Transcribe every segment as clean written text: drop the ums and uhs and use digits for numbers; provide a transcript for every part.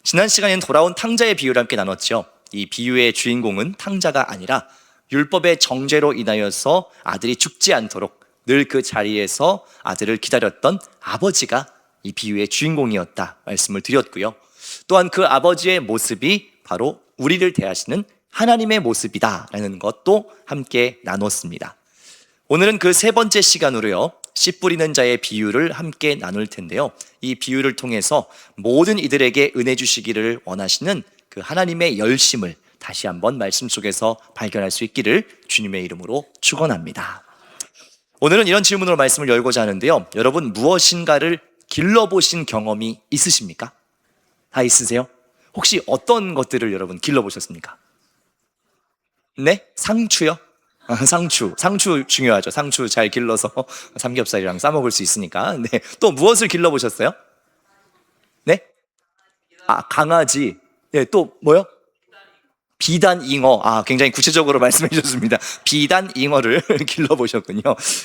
지난 시간에는 돌아온 탕자의 비유를 함께 나눴죠. 이 비유의 주인공은 탕자가 아니라 율법의 정죄로 인하여서 아들이 죽지 않도록 늘 그 자리에서 아들을 기다렸던 아버지가 이 비유의 주인공이었다 말씀을 드렸고요. 또한 그 아버지의 모습이 바로 우리를 대하시는 하나님의 모습이다라는 것도 함께 나눴습니다. 오늘은 그 세 번째 시간으로요, 씨 뿌리는 자의 비유를 함께 나눌 텐데요, 이 비유를 통해서 모든 이들에게 은혜 주시기를 원하시는 그 하나님의 열심을 다시 한번 말씀 속에서 발견할 수 있기를 주님의 이름으로 축원합니다. 오늘은 이런 질문으로 말씀을 열고자 하는데요, 여러분 무엇인가를 길러보신 경험이 있으십니까? 다 있으세요? 혹시 어떤 것들을 여러분 길러보셨습니까? 네? 상추요? 상추 중요하죠. 상추 잘 길러서 삼겹살이랑 싸먹을 수 있으니까. 네. 또 무엇을 길러보셨어요? 네? 강아지. 네, 또 뭐요? 비단잉어. 굉장히 구체적으로 말씀해 주셨습니다. 비단잉어를 길러보셨군요.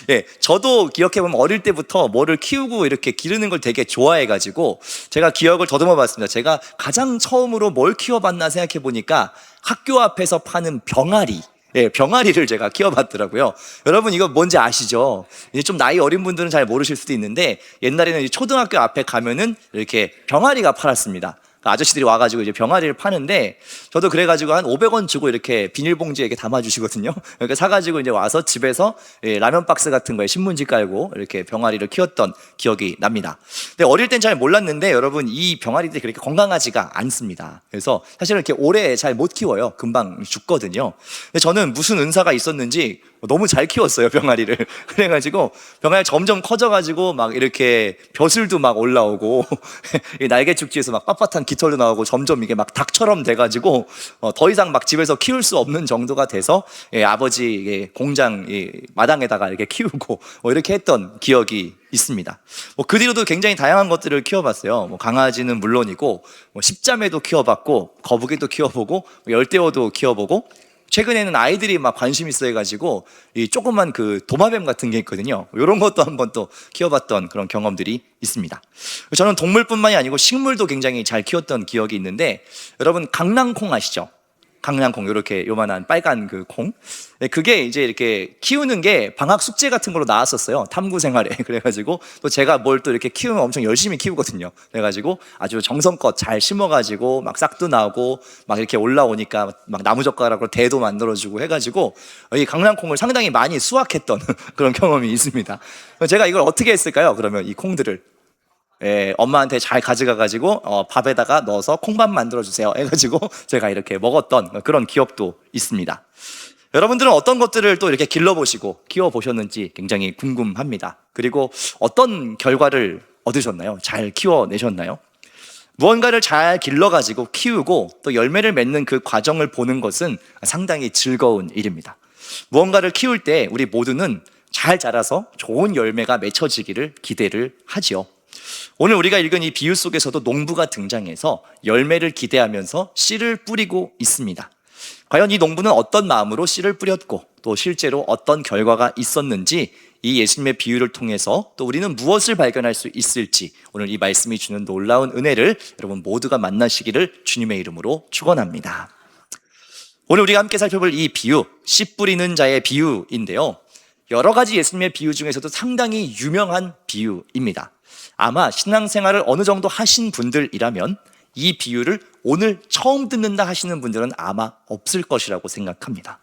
예, 저도 기억해보면 어릴 때부터 뭐를 키우고 이렇게 기르는 걸 되게 좋아해가지고 제가 기억을 더듬어 봤습니다. 제가 가장 처음으로 뭘 키워봤나 생각해보니까 학교 앞에서 파는 병아리. 예, 병아리를 제가 키워봤더라고요. 여러분 이거 뭔지 아시죠? 이제 좀 나이 어린 분들은 잘 모르실 수도 있는데 옛날에는 초등학교 앞에 가면은 이렇게 병아리가 팔았습니다. 아저씨들이 와가지고 이제 병아리를 파는데 저도 그래가지고 한 500원 주고 이렇게 비닐봉지에 이렇게 담아주시거든요. 이렇게 사가지고 이제 와서 집에서 라면 박스 같은 거에 신문지 깔고 이렇게 병아리를 키웠던 기억이 납니다. 근데 어릴 땐 잘 몰랐는데 여러분 이 병아리들이 그렇게 건강하지가 않습니다. 그래서 사실은 이렇게 오래 잘 못 키워요. 금방 죽거든요. 근데 저는 무슨 은사가 있었는지 너무 잘 키웠어요, 병아리를. 그래가지고 병아리 점점 커져가지고 막 이렇게 벼슬도 막 올라오고 날개 축지에서 막 빳빳한 깃털도 나오고 점점 이게 막 닭처럼 돼가지고 더 이상 막 집에서 키울 수 없는 정도가 돼서 아버지 공장 마당에다가 이렇게 키우고 이렇게 했던 기억이 있습니다. 그 뒤로도 굉장히 다양한 것들을 키워봤어요. 강아지는 물론이고 십자매도 키워봤고 거북이도 키워보고 열대어도 키워보고 최근에는 아이들이 막 관심 있어 해가지고 이 조그만 그 도마뱀 같은 게 있거든요. 이런 것도 한번 또 키워봤던 그런 경험들이 있습니다. 저는 동물뿐만이 아니고 식물도 굉장히 잘 키웠던 기억이 있는데 여러분 강낭콩 아시죠? 강낭콩, 이렇게 요만한 빨간 그 콩. 그게 이제 이렇게 키우는 게 방학 숙제 같은 걸로 나왔었어요. 탐구 생활에. 그래가지고 또 제가 뭘 또 이렇게 키우면 엄청 열심히 키우거든요. 그래가지고 아주 정성껏 잘 심어가지고 막 싹도 나고 막 이렇게 올라오니까 막 나무젓가락으로 대도 만들어주고 해가지고 이 강낭콩을 상당히 많이 수확했던 그런 경험이 있습니다. 제가 이걸 어떻게 했을까요? 그러면 이 콩들을 엄마한테 잘 가져가가지고 밥에다가 넣어서 콩밥 만들어주세요 해가지고 제가 이렇게 먹었던 그런 기억도 있습니다. 여러분들은 어떤 것들을 또 이렇게 길러보시고 키워보셨는지 굉장히 궁금합니다. 그리고 어떤 결과를 얻으셨나요? 잘 키워내셨나요? 무언가를 잘 길러가지고 키우고 또 열매를 맺는 그 과정을 보는 것은 상당히 즐거운 일입니다. 무언가를 키울 때 우리 모두는 잘 자라서 좋은 열매가 맺혀지기를 기대를 하지요. 오늘 우리가 읽은 이 비유 속에서도 농부가 등장해서 열매를 기대하면서 씨를 뿌리고 있습니다. 과연 이 농부는 어떤 마음으로 씨를 뿌렸고 또 실제로 어떤 결과가 있었는지 이 예수님의 비유를 통해서 또 우리는 무엇을 발견할 수 있을지 오늘 이 말씀이 주는 놀라운 은혜를 여러분 모두가 만나시기를 주님의 이름으로 축원합니다. 오늘 우리가 함께 살펴볼 이 비유, 씨 뿌리는 자의 비유인데요, 여러 가지 예수님의 비유 중에서도 상당히 유명한 비유입니다. 아마 신앙생활을 어느 정도 하신 분들이라면 이 비유를 오늘 처음 듣는다 하시는 분들은 아마 없을 것이라고 생각합니다.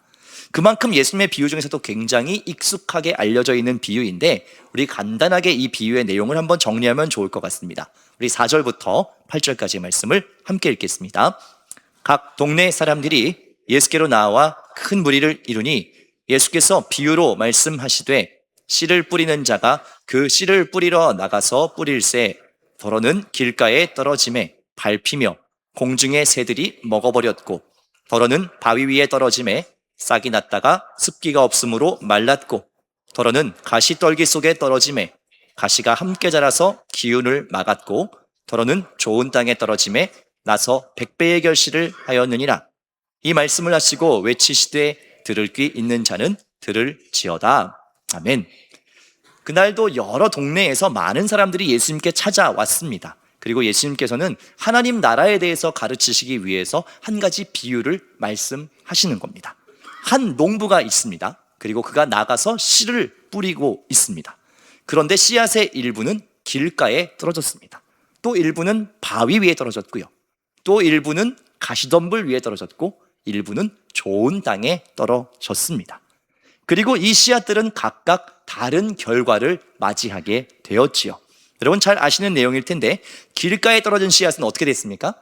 그만큼 예수님의 비유 중에서도 굉장히 익숙하게 알려져 있는 비유인데 우리 간단하게 이 비유의 내용을 한번 정리하면 좋을 것 같습니다. 우리 4절부터 8절까지의 말씀을 함께 읽겠습니다. 각 동네 사람들이 예수께로 나와 큰 무리를 이루니 예수께서 비유로 말씀하시되 씨를 뿌리는 자가 그 씨를 뿌리러 나가서 뿌릴새 더러는 길가에 떨어짐에 밟히며 공중의 새들이 먹어버렸고 더러는 바위 위에 떨어짐에 싹이 났다가 습기가 없으므로 말랐고 더러는 가시떨기 속에 떨어짐에 가시가 함께 자라서 기운을 막았고 더러는 좋은 땅에 떨어짐에 나서 100배의 결실을 하였느니라. 이 말씀을 하시고 외치시되 들을 귀 있는 자는 들을지어다. 아멘. 그날도 여러 동네에서 많은 사람들이 예수님께 찾아왔습니다. 그리고 예수님께서는 하나님 나라에 대해서 가르치시기 위해서 한 가지 비유를 말씀하시는 겁니다. 한 농부가 있습니다. 그리고 그가 나가서 씨를 뿌리고 있습니다. 그런데 씨앗의 일부는 길가에 떨어졌습니다. 또 일부는 바위 위에 떨어졌고요. 또 일부는 가시덤불 위에 떨어졌고 일부는 좋은 땅에 떨어졌습니다. 그리고 이 씨앗들은 각각 다른 결과를 맞이하게 되었지요. 여러분 잘 아시는 내용일 텐데 길가에 떨어진 씨앗은 어떻게 됐습니까?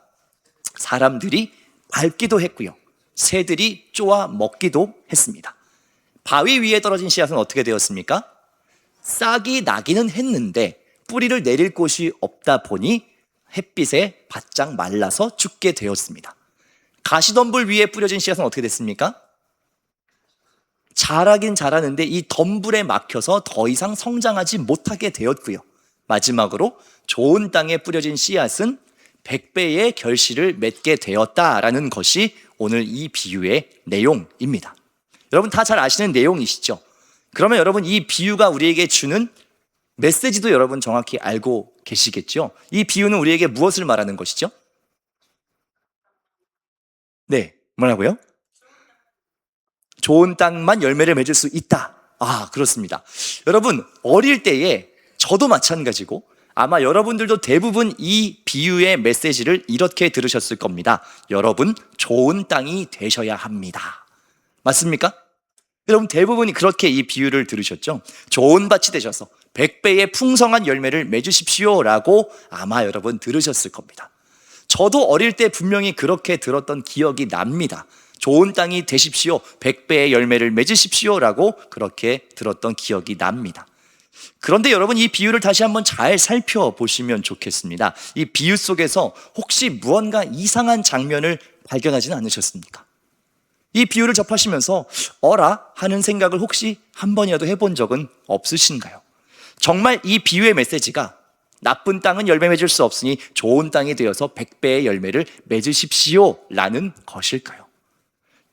사람들이 밟기도 했고요. 새들이 쪼아 먹기도 했습니다. 바위 위에 떨어진 씨앗은 어떻게 되었습니까? 싹이 나기는 했는데 뿌리를 내릴 곳이 없다 보니 햇빛에 바짝 말라서 죽게 되었습니다. 가시덤불 위에 뿌려진 씨앗은 어떻게 됐습니까? 자라긴 자라는데 이 덤불에 막혀서 더 이상 성장하지 못하게 되었고요. 마지막으로 좋은 땅에 뿌려진 씨앗은 100배의 결실을 맺게 되었다라는 것이 오늘 이 비유의 내용입니다. 여러분 다 잘 아시는 내용이시죠? 그러면 여러분 이 비유가 우리에게 주는 메시지도 여러분 정확히 알고 계시겠죠? 이 비유는 우리에게 무엇을 말하는 것이죠? 네, 뭐라고요? 좋은 땅만 열매를 맺을 수 있다. 아, 그렇습니다. 여러분, 어릴 때에 저도 마찬가지고 아마 여러분들도 대부분 이 비유의 메시지를 이렇게 들으셨을 겁니다. 여러분, 좋은 땅이 되셔야 합니다. 맞습니까? 여러분 대부분이 그렇게 이 비유를 들으셨죠? 좋은 밭이 되셔서 100배의 풍성한 열매를 맺으십시오 라고 아마 여러분 들으셨을 겁니다. 저도 어릴 때 분명히 그렇게 들었던 기억이 납니다. 좋은 땅이 되십시오, 100배의 열매를 맺으십시오 라고 그렇게 들었던 기억이 납니다. 그런데 여러분 이 비유를 다시 한번 잘 살펴보시면 좋겠습니다. 이 비유 속에서 혹시 무언가 이상한 장면을 발견하지는 않으셨습니까? 이 비유를 접하시면서 어라 하는 생각을 혹시 한 번이라도 해본 적은 없으신가요? 정말 이 비유의 메시지가 나쁜 땅은 열매 맺을 수 없으니 좋은 땅이 되어서 100배의 열매를 맺으십시오 라는 것일까요?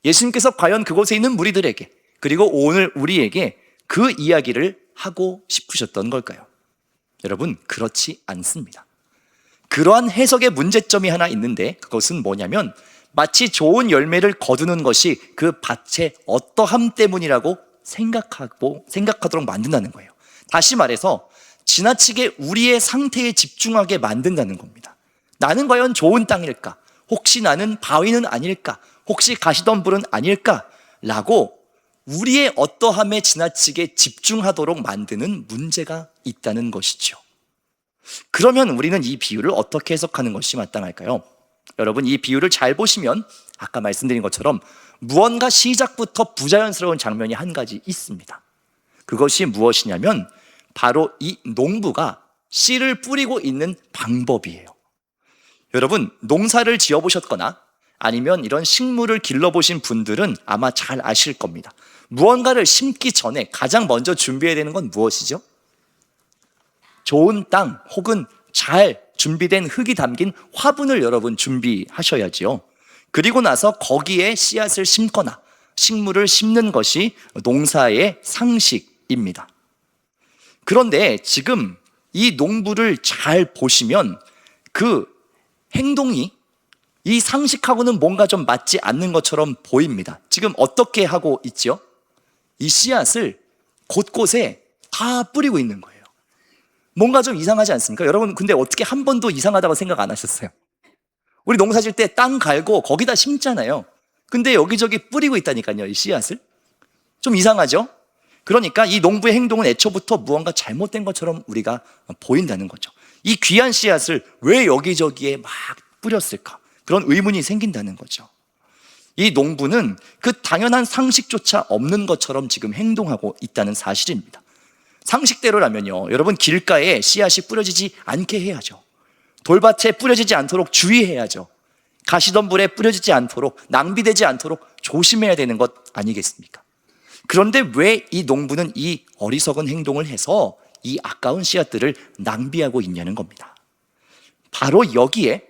예수님께서 과연 그곳에 있는 무리들에게 그리고 오늘 우리에게 그 이야기를 하고 싶으셨던 걸까요? 여러분 그렇지 않습니다. 그러한 해석의 문제점이 하나 있는데 그것은 뭐냐면 마치 좋은 열매를 거두는 것이 그 밭의 어떠함 때문이라고 생각하도록 만든다는 거예요. 다시 말해서 지나치게 우리의 상태에 집중하게 만든다는 겁니다. 나는 과연 좋은 땅일까? 혹시 나는 바위는 아닐까? 혹시 가시덤불은 아닐까? 라고 우리의 어떠함에 지나치게 집중하도록 만드는 문제가 있다는 것이죠. 그러면 우리는 이 비유를 어떻게 해석하는 것이 마땅할까요? 여러분 이 비유를 잘 보시면 아까 말씀드린 것처럼 무언가 시작부터 부자연스러운 장면이 한 가지 있습니다. 그것이 무엇이냐면 바로 이 농부가 씨를 뿌리고 있는 방법이에요. 여러분 농사를 지어보셨거나 아니면 이런 식물을 길러보신 분들은 아마 잘 아실 겁니다. 무언가를 심기 전에 가장 먼저 준비해야 되는 건 무엇이죠? 좋은 땅 혹은 잘 준비된 흙이 담긴 화분을 여러분 준비하셔야지요. 그리고 나서 거기에 씨앗을 심거나 식물을 심는 것이 농사의 상식입니다. 그런데 지금 이 농부를 잘 보시면 그 행동이 이 상식하고는 뭔가 좀 맞지 않는 것처럼 보입니다. 지금 어떻게 하고 있죠? 이 씨앗을 곳곳에 다 뿌리고 있는 거예요. 뭔가 좀 이상하지 않습니까? 여러분 근데 어떻게 한 번도 이상하다고 생각 안 하셨어요? 우리 농사 질 때 땅 갈고 거기다 심잖아요. 근데 여기저기 뿌리고 있다니까요, 이 씨앗을. 좀 이상하죠? 그러니까 이 농부의 행동은 애초부터 무언가 잘못된 것처럼 우리가 보인다는 거죠. 이 귀한 씨앗을 왜 여기저기에 막 뿌렸을까? 그런 의문이 생긴다는 거죠. 이 농부는 그 당연한 상식조차 없는 것처럼 지금 행동하고 있다는 사실입니다. 상식대로라면요, 여러분 길가에 씨앗이 뿌려지지 않게 해야죠. 돌밭에 뿌려지지 않도록 주의해야죠. 가시덤불에 뿌려지지 않도록, 낭비되지 않도록 조심해야 되는 것 아니겠습니까? 그런데 왜 이 농부는 이 어리석은 행동을 해서 이 아까운 씨앗들을 낭비하고 있냐는 겁니다. 바로 여기에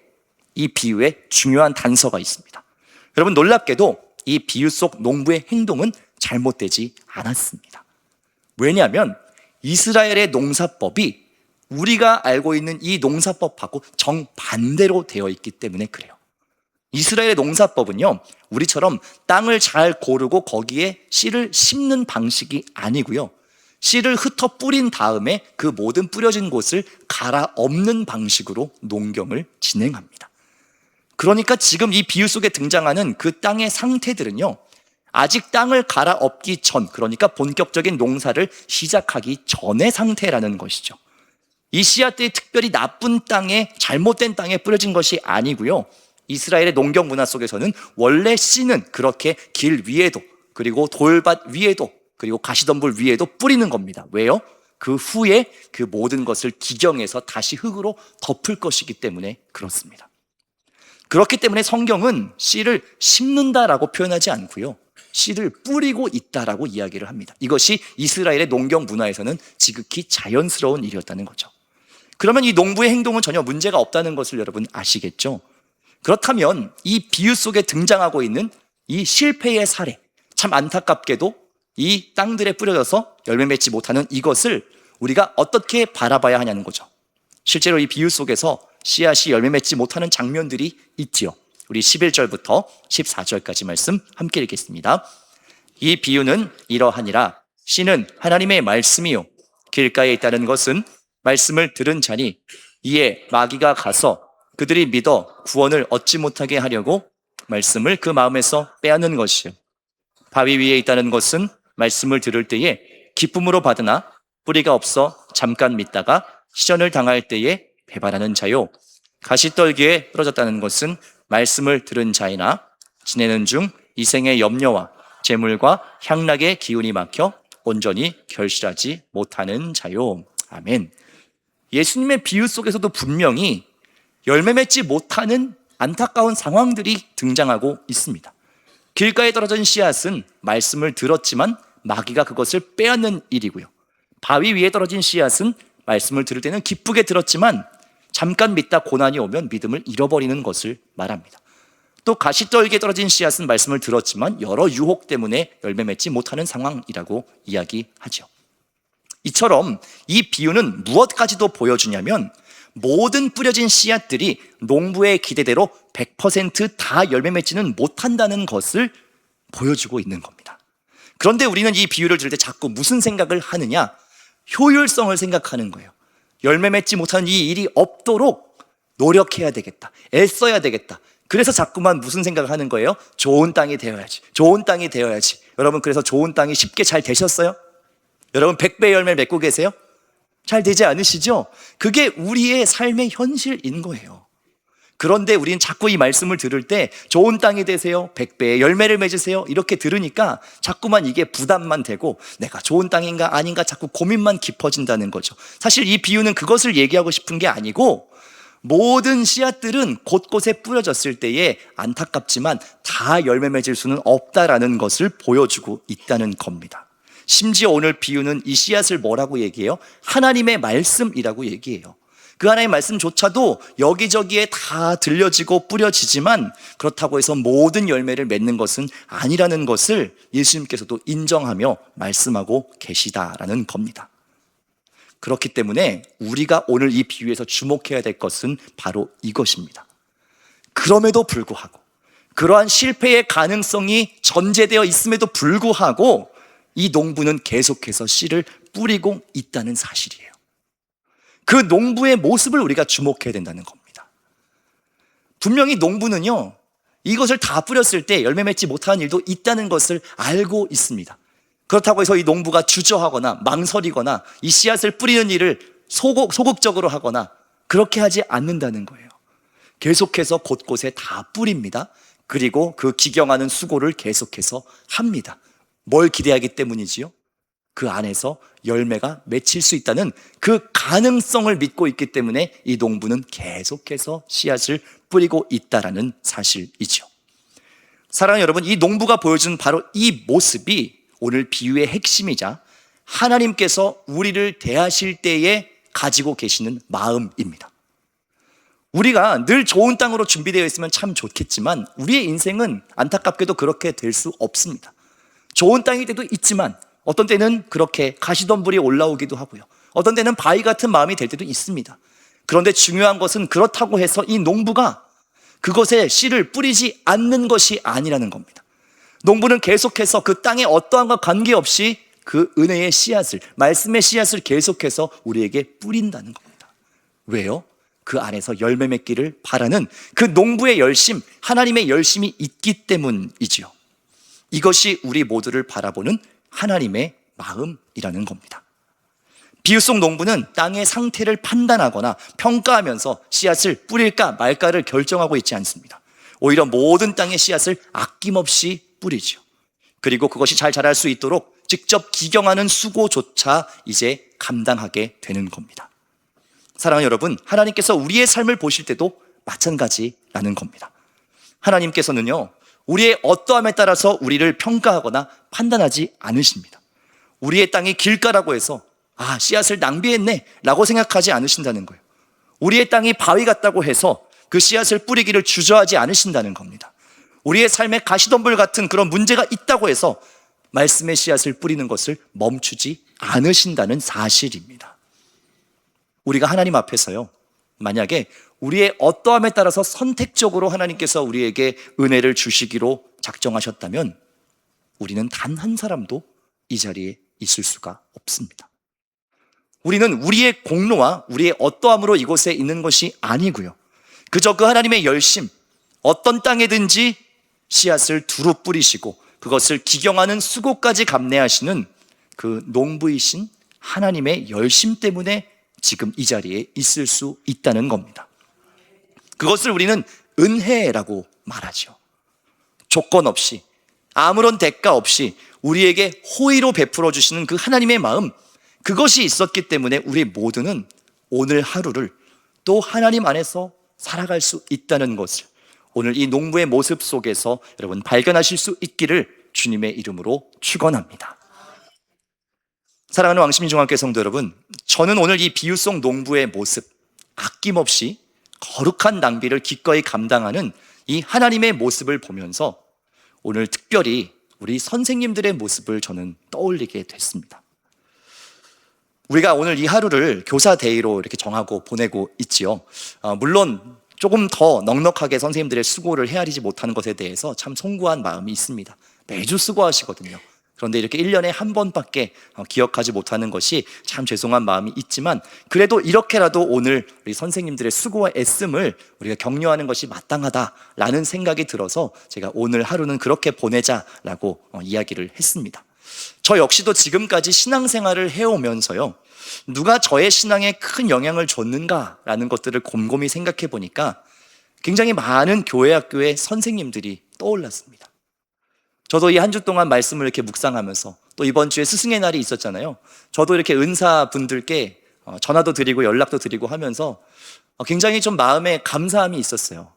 이 비유의 중요한 단서가 있습니다. 여러분 놀랍게도 이 비유 속 농부의 행동은 잘못되지 않았습니다. 왜냐하면 이스라엘의 농사법이 우리가 알고 있는 이 농사법하고 정반대로 되어 있기 때문에 그래요. 이스라엘의 농사법은요, 우리처럼 땅을 잘 고르고 거기에 씨를 심는 방식이 아니고요, 씨를 흩어 뿌린 다음에 그 모든 뿌려진 곳을 갈아엎는 방식으로 농경을 진행합니다. 그러니까 지금 이 비유 속에 등장하는 그 땅의 상태들은요, 아직 땅을 갈아엎기 전, 그러니까 본격적인 농사를 시작하기 전의 상태라는 것이죠. 이 씨앗들이 특별히 나쁜 땅에, 잘못된 땅에 뿌려진 것이 아니고요, 이스라엘의 농경 문화 속에서는 원래 씨는 그렇게 길 위에도, 그리고 돌밭 위에도, 그리고 가시덤불 위에도 뿌리는 겁니다. 왜요? 그 후에 그 모든 것을 기경해서 다시 흙으로 덮을 것이기 때문에 그렇습니다. 그렇기 때문에 성경은 씨를 심는다라고 표현하지 않고요, 씨를 뿌리고 있다라고 이야기를 합니다. 이것이 이스라엘의 농경 문화에서는 지극히 자연스러운 일이었다는 거죠. 그러면 이 농부의 행동은 전혀 문제가 없다는 것을 여러분 아시겠죠? 그렇다면 이 비유 속에 등장하고 있는 이 실패의 사례, 참 안타깝게도 이 땅들에 뿌려져서 열매 맺지 못하는 이것을 우리가 어떻게 바라봐야 하냐는 거죠. 실제로 이 비유 속에서 씨앗이 열매 맺지 못하는 장면들이 있지요. 우리 11절부터 14절까지 말씀 함께 읽겠습니다. 이 비유는 이러하니라. 씨는 하나님의 말씀이요, 길가에 있다는 것은 말씀을 들은 자니 이에 마귀가 가서 그들이 믿어 구원을 얻지 못하게 하려고 말씀을 그 마음에서 빼앗는 것이요, 바위 위에 있다는 것은 말씀을 들을 때에 기쁨으로 받으나 뿌리가 없어 잠깐 믿다가 시련을 당할 때에 배반하는 자요, 가시떨기에 떨어졌다는 것은 말씀을 들은 자이나 지내는 중 이생의 염려와 재물과 향락의 기운이 막혀 온전히 결실하지 못하는 자요. 아멘. 예수님의 비유 속에서도 분명히 열매 맺지 못하는 안타까운 상황들이 등장하고 있습니다. 길가에 떨어진 씨앗은 말씀을 들었지만 마귀가 그것을 빼앗는 일이고요, 바위 위에 떨어진 씨앗은 말씀을 들을 때는 기쁘게 들었지만 잠깐 믿다 고난이 오면 믿음을 잃어버리는 것을 말합니다. 또 가시떨기에 떨어진 씨앗은 말씀을 들었지만 여러 유혹 때문에 열매 맺지 못하는 상황이라고 이야기하죠. 이처럼 이 비유는 무엇까지도 보여주냐면 모든 뿌려진 씨앗들이 농부의 기대대로 100% 열매 맺지는 못한다는 것을 보여주고 있는 겁니다. 그런데 우리는 이 비유를 들을 때 자꾸 무슨 생각을 하느냐? 효율성을 생각하는 거예요. 열매 맺지 못하는 이 일이 없도록 노력해야 되겠다, 애써야 되겠다. 그래서 자꾸만 무슨 생각을 하는 거예요? 좋은 땅이 되어야지, 좋은 땅이 되어야지. 여러분, 그래서 좋은 땅이 쉽게 잘 되셨어요? 여러분 100배 열매 맺고 계세요? 잘 되지 않으시죠? 그게 우리의 삶의 현실인 거예요. 그런데 우리는 자꾸 이 말씀을 들을 때 좋은 땅이 되세요, 100배의 열매를 맺으세요, 이렇게 들으니까 자꾸만 이게 부담만 되고 내가 좋은 땅인가 아닌가 자꾸 고민만 깊어진다는 거죠. 사실 이 비유는 그것을 얘기하고 싶은 게 아니고, 모든 씨앗들은 곳곳에 뿌려졌을 때에 안타깝지만 다 열매 맺을 수는 없다라는 것을 보여주고 있다는 겁니다. 심지어 오늘 비유는 이 씨앗을 뭐라고 얘기해요? 하나님의 말씀이라고 얘기해요. 그 하나님의 말씀조차도 여기저기에 다 들려지고 뿌려지지만 그렇다고 해서 모든 열매를 맺는 것은 아니라는 것을 예수님께서도 인정하며 말씀하고 계시다라는 겁니다. 그렇기 때문에 우리가 오늘 이 비유에서 주목해야 될 것은 바로 이것입니다. 그럼에도 불구하고, 그러한 실패의 가능성이 전제되어 있음에도 불구하고 이 농부는 계속해서 씨를 뿌리고 있다는 사실이에요. 그 농부의 모습을 우리가 주목해야 된다는 겁니다. 분명히 농부는요, 이것을 다 뿌렸을 때 열매 맺지 못하는 일도 있다는 것을 알고 있습니다. 그렇다고 해서 이 농부가 주저하거나 망설이거나 이 씨앗을 뿌리는 일을 소극적으로 하거나 그렇게 하지 않는다는 거예요. 계속해서 곳곳에 다 뿌립니다. 그리고 그 기경하는 수고를 계속해서 합니다. 뭘 기대하기 때문이지요? 그 안에서 열매가 맺힐 수 있다는 그 가능성을 믿고 있기 때문에 이 농부는 계속해서 씨앗을 뿌리고 있다라는 사실이죠. 사랑하는 여러분, 이 농부가 보여준 바로 이 모습이 오늘 비유의 핵심이자 하나님께서 우리를 대하실 때에 가지고 계시는 마음입니다. 우리가 늘 좋은 땅으로 준비되어 있으면 참 좋겠지만 우리의 인생은 안타깝게도 그렇게 될 수 없습니다. 좋은 땅일 때도 있지만 어떤 때는 그렇게 가시덤불이 올라오기도 하고요, 어떤 때는 바위 같은 마음이 될 때도 있습니다. 그런데 중요한 것은 그렇다고 해서 이 농부가 그것에 씨를 뿌리지 않는 것이 아니라는 겁니다. 농부는 계속해서 그 땅에 어떠한과 관계없이 그 은혜의 씨앗을, 말씀의 씨앗을 계속해서 우리에게 뿌린다는 겁니다. 왜요? 그 안에서 열매 맺기를 바라는 그 농부의 열심, 하나님의 열심이 있기 때문이지요. 이것이 우리 모두를 바라보는 하나님의 마음이라는 겁니다. 비유 속 농부는 땅의 상태를 판단하거나 평가하면서 씨앗을 뿌릴까 말까를 결정하고 있지 않습니다. 오히려 모든 땅의 씨앗을 아낌없이 뿌리죠. 그리고 그것이 잘 자랄 수 있도록 직접 기경하는 수고조차 이제 감당하게 되는 겁니다. 사랑하는 여러분, 하나님께서 우리의 삶을 보실 때도 마찬가지라는 겁니다. 하나님께서는요, 우리의 어떠함에 따라서 우리를 평가하거나 판단하지 않으십니다. 우리의 땅이 길가라고 해서 씨앗을 낭비했네 라고 생각하지 않으신다는 거예요. 우리의 땅이 바위 같다고 해서 그 씨앗을 뿌리기를 주저하지 않으신다는 겁니다. 우리의 삶에 가시덤불 같은 그런 문제가 있다고 해서 말씀의 씨앗을 뿌리는 것을 멈추지 않으신다는 사실입니다. 우리가 하나님 앞에서요, 만약에 우리의 어떠함에 따라서 선택적으로 하나님께서 우리에게 은혜를 주시기로 작정하셨다면 우리는 단 한 사람도 이 자리에 있을 수가 없습니다. 우리는 우리의 공로와 우리의 어떠함으로 이곳에 있는 것이 아니고요, 그저 그 하나님의 열심, 어떤 땅에든지 씨앗을 두루 뿌리시고 그것을 기경하는 수고까지 감내하시는 그 농부이신 하나님의 열심 때문에 지금 이 자리에 있을 수 있다는 겁니다. 그것을 우리는 은혜라고 말하죠. 조건 없이, 아무런 대가 없이 우리에게 호의로 베풀어 주시는 그 하나님의 마음, 그것이 있었기 때문에 우리 모두는 오늘 하루를 또 하나님 안에서 살아갈 수 있다는 것을 오늘 이 농부의 모습 속에서 여러분 발견하실 수 있기를 주님의 이름으로 축원합니다. 사랑하는 왕십리중학교 성도 여러분, 저는 오늘 이 비유 속 농부의 모습, 아낌없이 거룩한 낭비를 기꺼이 감당하는 이 하나님의 모습을 보면서 오늘 특별히 우리 선생님들의 모습을 저는 떠올리게 됐습니다. 우리가 오늘 이 하루를 교사데이로 이렇게 정하고 보내고 있지요. 물론 조금 더 넉넉하게 선생님들의 수고를 헤아리지 못하는 것에 대해서 참 송구한 마음이 있습니다. 매주 수고하시거든요. 그런데 이렇게 1년에 한 번밖에 기억하지 못하는 것이 참 죄송한 마음이 있지만, 그래도 이렇게라도 오늘 우리 선생님들의 수고와 애씀을 우리가 격려하는 것이 마땅하다라는 생각이 들어서 제가 오늘 하루는 그렇게 보내자라고 이야기를 했습니다. 저 역시도 지금까지 신앙생활을 해오면서요, 누가 저의 신앙에 큰 영향을 줬는가라는 것들을 곰곰이 생각해 보니까 굉장히 많은 교회 학교의 선생님들이 떠올랐습니다. 저도 이 한 주 동안 말씀을 이렇게 묵상하면서, 또 이번 주에 스승의 날이 있었잖아요. 저도 이렇게 은사분들께 전화도 드리고 연락도 드리고 하면서 굉장히 좀 마음에 감사함이 있었어요.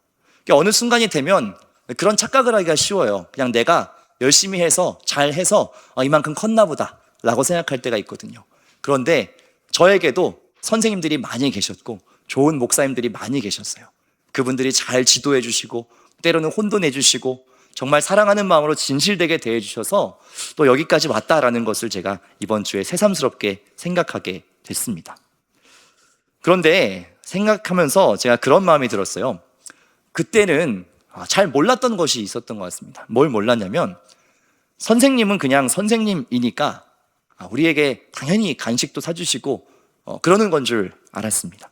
어느 순간이 되면 그런 착각을 하기가 쉬워요. 그냥 내가 열심히 해서 잘해서 이만큼 컸나 보다 라고 생각할 때가 있거든요. 그런데 저에게도 선생님들이 많이 계셨고 좋은 목사님들이 많이 계셨어요. 그분들이 잘 지도해 주시고 때로는 혼돈해 주시고 정말 사랑하는 마음으로 진실되게 대해 주셔서 또 여기까지 왔다라는 것을 제가 이번 주에 새삼스럽게 생각하게 됐습니다. 그런데 생각하면서 제가 그런 마음이 들었어요. 그때는 잘 몰랐던 것이 있었던 것 같습니다. 뭘 몰랐냐면, 선생님은 그냥 선생님이니까 우리에게 당연히 간식도 사주시고 그러는 건 줄 알았습니다.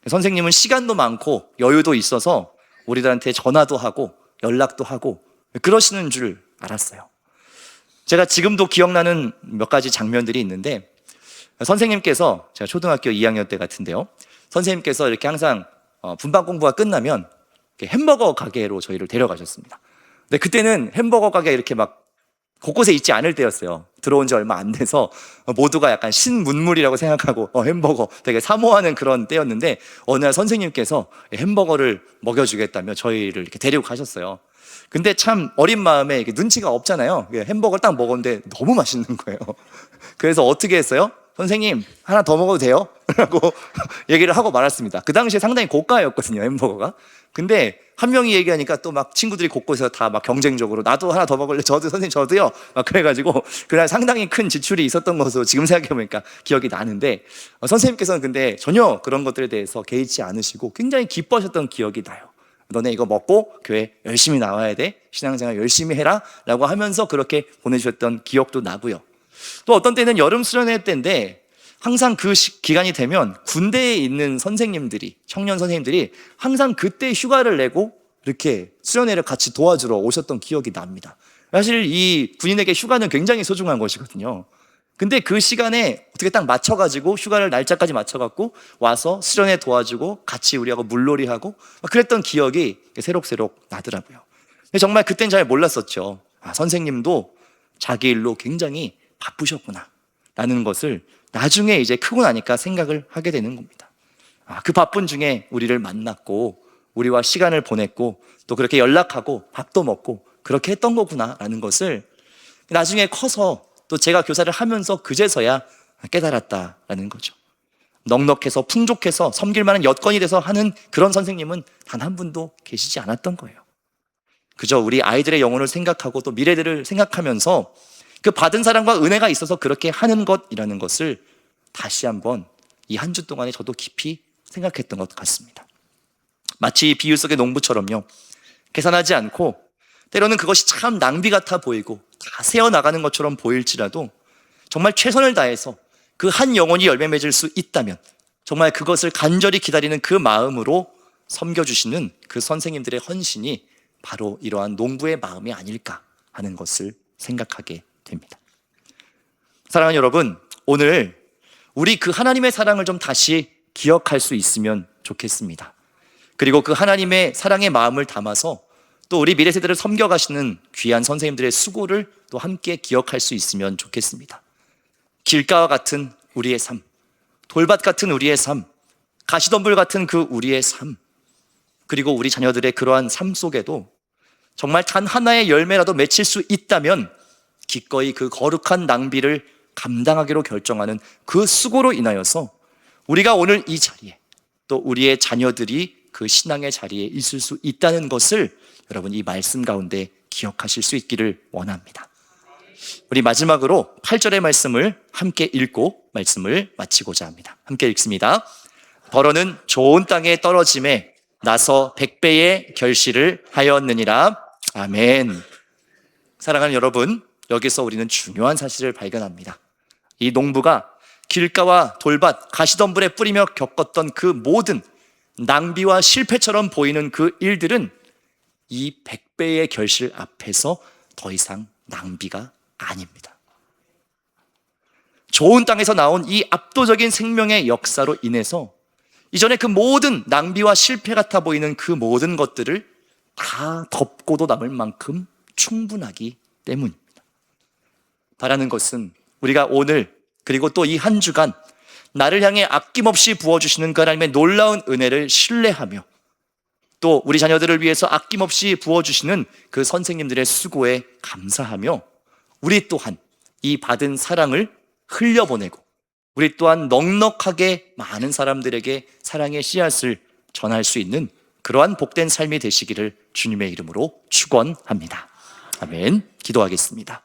선생님은 시간도 많고 여유도 있어서 우리들한테 전화도 하고 연락도 하고 그러시는 줄 알았어요. 제가 지금도 기억나는 몇 가지 장면들이 있는데, 선생님께서, 제가 초등학교 2학년 때 같은데요, 선생님께서 이렇게 항상 분반 공부가 끝나면 햄버거 가게로 저희를 데려가셨습니다. 근데 그때는 햄버거 가게가 이렇게 막 곳곳에 있지 않을 때였어요. 들어온 지 얼마 안 돼서 모두가 약간 신문물이라고 생각하고 햄버거 되게 사모하는 그런 때였는데, 어느 날 선생님께서 햄버거를 먹여주겠다며 저희를 이렇게 데리고 가셨어요. 근데 참 어린 마음에 눈치가 없잖아요. 햄버거를 딱 먹었는데 너무 맛있는 거예요. 그래서 어떻게 했어요? 선생님 하나 더 먹어도 돼요? 라고 얘기를 하고 말았습니다. 그 당시에 상당히 고가였거든요, 햄버거가. 근데 한 명이 얘기하니까 또 막 친구들이 곳곳에서 다 막 경쟁적으로 나도 하나 더 먹을래, 저도 선생님 저도요, 막 그래가지고 그날 상당히 큰 지출이 있었던 것으로 지금 생각해보니까 기억이 나는데, 선생님께서는 근데 전혀 그런 것들에 대해서 개의치 않으시고 굉장히 기뻐하셨던 기억이 나요. 너네 이거 먹고 교회 열심히 나와야 돼, 신앙생활 열심히 해라 라고 하면서 그렇게 보내주셨던 기억도 나고요. 또 어떤 때는 여름 수련회 때인데 항상 그 기간이 되면 군대에 있는 선생님들이, 청년 선생님들이 항상 그때 휴가를 내고 이렇게 수련회를 같이 도와주러 오셨던 기억이 납니다. 사실 이 군인에게 휴가는 굉장히 소중한 것이거든요. 근데 그 시간에 어떻게 딱 맞춰가지고 휴가를 날짜까지 맞춰갖고 와서 수련회 도와주고 같이 우리하고 물놀이하고 그랬던 기억이 새록새록 나더라고요. 근데 정말 그땐 잘 몰랐었죠. 선생님도 자기 일로 굉장히 바쁘셨구나 라는 것을 나중에 이제 크고 나니까 생각을 하게 되는 겁니다. 그 바쁜 중에 우리를 만났고 우리와 시간을 보냈고 또 그렇게 연락하고 밥도 먹고 그렇게 했던 거구나 라는 것을 나중에 커서 또 제가 교사를 하면서 그제서야 깨달았다라는 거죠. 넉넉해서 풍족해서 섬길 만한 여건이 돼서 하는 그런 선생님은 단 한 분도 계시지 않았던 거예요. 그저 우리 아이들의 영혼을 생각하고 또 미래들을 생각하면서 그 받은 사랑과 은혜가 있어서 그렇게 하는 것이라는 것을 다시 한번 이 한 주 동안에 저도 깊이 생각했던 것 같습니다. 마치 비유 속의 농부처럼요, 계산하지 않고 때로는 그것이 참 낭비 같아 보이고 다 새어나가는 것처럼 보일지라도 정말 최선을 다해서 그 한 영혼이 열매 맺을 수 있다면 정말 그것을 간절히 기다리는 그 마음으로 섬겨주시는 그 선생님들의 헌신이 바로 이러한 농부의 마음이 아닐까 하는 것을 생각하게 됩니다. 사랑하는 여러분, 오늘 우리 그 하나님의 사랑을 좀 다시 기억할 수 있으면 좋겠습니다. 그리고 그 하나님의 사랑의 마음을 담아서 또 우리 미래 세대를 섬겨가시는 귀한 선생님들의 수고를 또 함께 기억할 수 있으면 좋겠습니다. 길가와 같은 우리의 삶, 돌밭 같은 우리의 삶, 가시덤불 같은 그 우리의 삶, 그리고 우리 자녀들의 그러한 삶 속에도 정말 단 하나의 열매라도 맺힐 수 있다면 기꺼이 그 거룩한 낭비를 감당하기로 결정하는 그 수고로 인하여서 우리가 오늘 이 자리에 또 우리의 자녀들이 그 신앙의 자리에 있을 수 있다는 것을 여러분 이 말씀 가운데 기억하실 수 있기를 원합니다. 우리 마지막으로 8절의 말씀을 함께 읽고 말씀을 마치고자 합니다. 함께 읽습니다. 더러는 좋은 땅에 떨어짐에 나서 100배의 결실을 하였느니라. 아멘. 사랑하는 여러분, 여기서 우리는 중요한 사실을 발견합니다. 이 농부가 길가와 돌밭, 가시덤불에 뿌리며 겪었던 그 모든 낭비와 실패처럼 보이는 그 일들은 이 100배의 결실 앞에서 더 이상 낭비가 아닙니다. 좋은 땅에서 나온 이 압도적인 생명의 역사로 인해서 이전에 그 모든 낭비와 실패 같아 보이는 그 모든 것들을 다 덮고도 남을 만큼 충분하기 때문입니다. 바라는 것은 우리가 오늘 그리고 또 이 한 주간 나를 향해 아낌없이 부어주시는 그 하나님의 놀라운 은혜를 신뢰하며 또 우리 자녀들을 위해서 아낌없이 부어주시는 그 선생님들의 수고에 감사하며 우리 또한 이 받은 사랑을 흘려보내고 우리 또한 넉넉하게 많은 사람들에게 사랑의 씨앗을 전할 수 있는 그러한 복된 삶이 되시기를 주님의 이름으로 축원합니다. 아멘. 기도하겠습니다.